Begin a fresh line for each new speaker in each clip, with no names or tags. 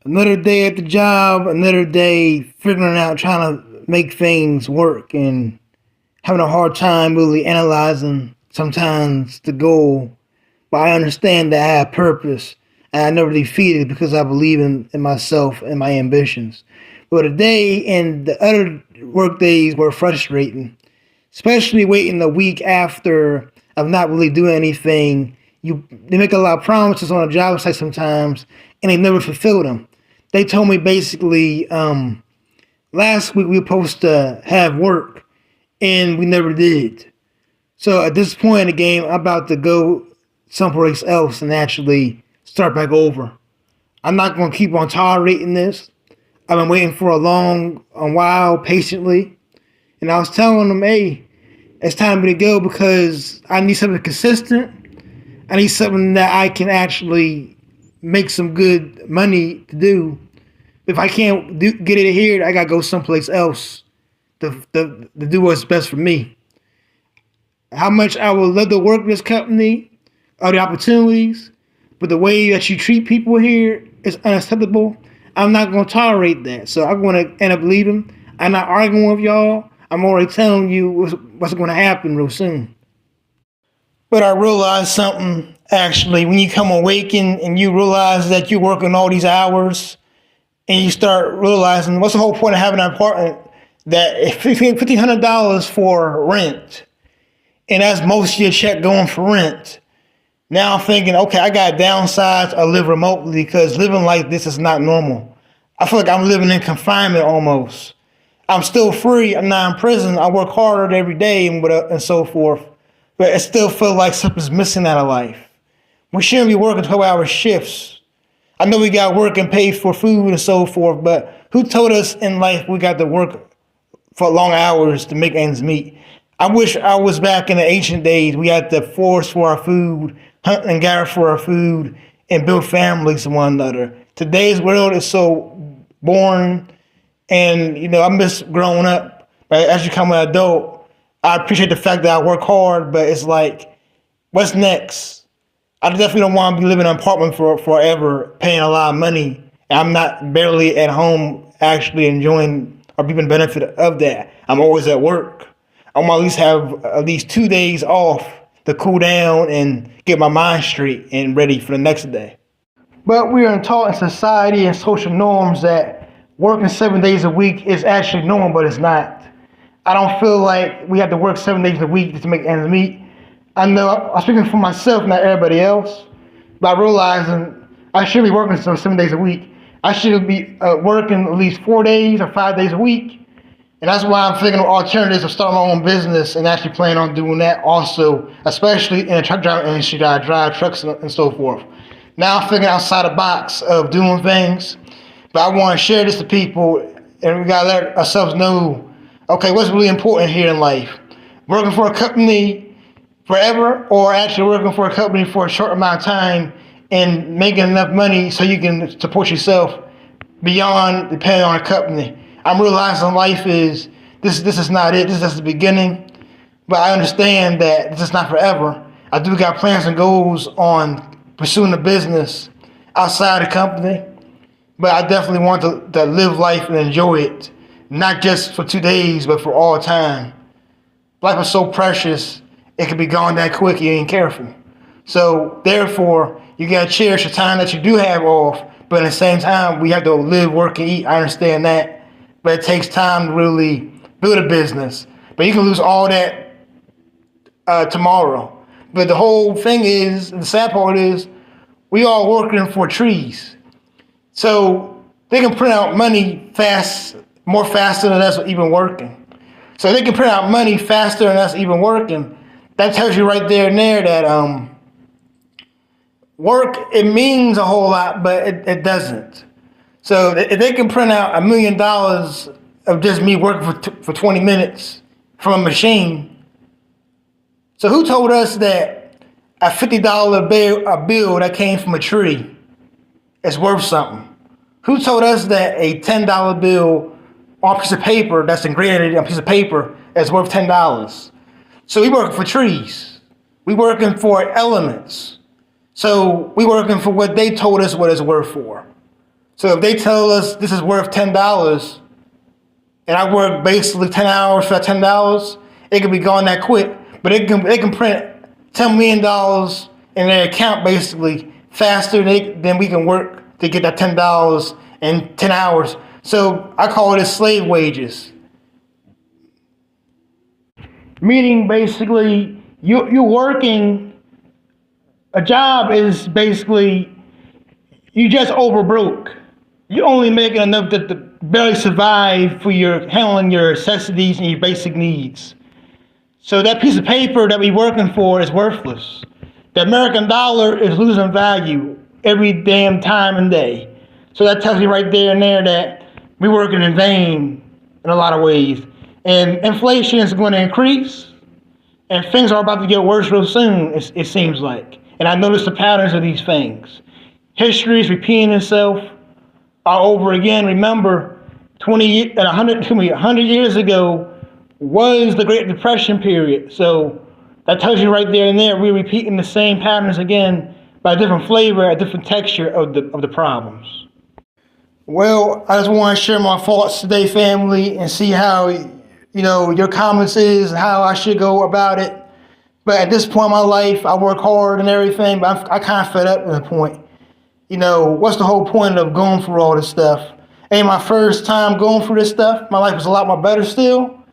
Another day at the job, another day figuring out, trying to make things work and having a hard time really analyzing sometimes the goal. But I understand that I have purpose and I never defeated because I believe in myself and my ambitions. But today and the other work days were frustrating, especially waiting a week after of not really doing anything. They make a lot of promises on a job site sometimes, and they never fulfill them. They told me basically last week we were supposed to have work, and we never did. So at this point in the game, I'm about to go someplace else and actually start back over. I'm not going to keep on tolerating this. I've been waiting for a while, patiently. And I was telling them, hey, it's time for me to go because I need something consistent. I need something that I can actually make some good money to do. If I can't get it here, I got to go someplace else to do what's best for me. How much I would love to work with this company, all the opportunities, but the way that you treat people here is unacceptable. I'm not going to tolerate that. So I'm going to end up leaving. I'm not arguing with y'all. I'm already telling you what's going to happen real soon. But I realized something, actually, when you come awaken and you realize that you're working all these hours and you start realizing what's the whole point of having an apartment that $1,500 for rent, and that's most of your check going for rent. Now I'm thinking, okay, I got to downsize or live remotely because living like this is not normal. I feel like I'm living in confinement almost. I'm still free. I'm not in prison. I work harder every day and so forth. But it still feels like something's missing out of life. We shouldn't be working 12-hour shifts. I know we got work and pay for food and so forth, but who told us in life we got to work for long hours to make ends meet? I wish I was back in the ancient days. We had to force for our food, hunt and gather for our food, and build families with one another. Today's world is so boring, and I miss growing up. But as you become an adult, I appreciate the fact that I work hard, but it's like, what's next? I definitely don't want to be living in an apartment for forever, paying a lot of money, and I'm not barely at home actually enjoying or reaping the benefit of that. I'm always at work. I want to at least have at least 2 days off to cool down and get my mind straight and ready for the next day. But we are taught in society and social norms that working 7 days a week is actually normal, but it's not. I don't feel like we have to work 7 days a week just to make ends meet. I know I'm speaking for myself, not everybody else, but I realizing I should be working 7 days a week. I should be working at least 4 days or 5 days a week. And that's why I'm thinking of alternatives of starting my own business and actually planning on doing that also, especially in the truck driving industry that I drive trucks and so forth. Now I'm thinking outside the box of doing things, but I want to share this to people, and we got to let ourselves know, okay, what's really important here in life? Working for a company forever, or actually working for a company for a short amount of time and making enough money so you can support yourself beyond depending on a company. I'm realizing life is, this is not it, this is just the beginning, but I understand that this is not forever. I do got plans and goals on pursuing a business outside the company, but I definitely want to live life and enjoy it, not just for 2 days, but for all time. Life is so precious, it can be gone that quick if you ain't careful. So therefore, you gotta cherish the time that you do have off, but at the same time, we have to live, work, and eat. I understand that. But it takes time to really build a business. But you can lose all that tomorrow. But the whole thing is, the sad part is, we all working for trees. So they can print out money more faster than us even working. So they can print out money faster than us even working. That tells you right there and there that work, it means a whole lot, but it doesn't. So if they can print out $1 million of just me working for 20 minutes from a machine, so who told us that a $50 bill that came from a tree is worth something? Who told us that a $10 bill on a piece of paper that's engraved on a piece of paper is worth $10? So we working for trees. We working for elements. So we working for what they told us what it's worth for. So if they tell us this is worth $10, and I work basically 10 hours for that $10, it could be gone that quick. But they can print $10 million in their account basically faster than we can work to get that $10 in 10 hours. So I call it slave wages. Meaning basically you're working, a job is basically you just over broke. You're only making enough to barely survive for handling your necessities and your basic needs. So that piece of paper that we're working for is worthless. The American dollar is losing value every damn time and day. So that tells you right there and there that we're working in vain in a lot of ways. And inflation is going to increase, and things are about to get worse real soon, it seems like. And I notice the patterns of these things. History is repeating itself all over again. Remember, 100 years ago was the Great Depression period. So that tells you right there and there we're repeating the same patterns again by a different flavor, a different texture of the problems. Well, I just want to share my thoughts today, family, and see how your comments is and how I should go about it. But at this point in my life, I work hard and everything, but I kind of fed up at the point. What's the whole point of going through all this stuff? Ain't my first time going through this stuff. My life is a lot more better still,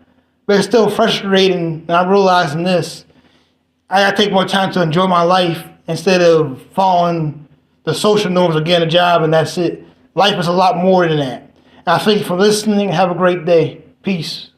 but it's still frustrating, and I'm realizing this. I gotta take more time to enjoy my life instead of following the social norms of getting a job and that's it. Life is a lot more than that. And I thank you for listening. Have a great day. Peace.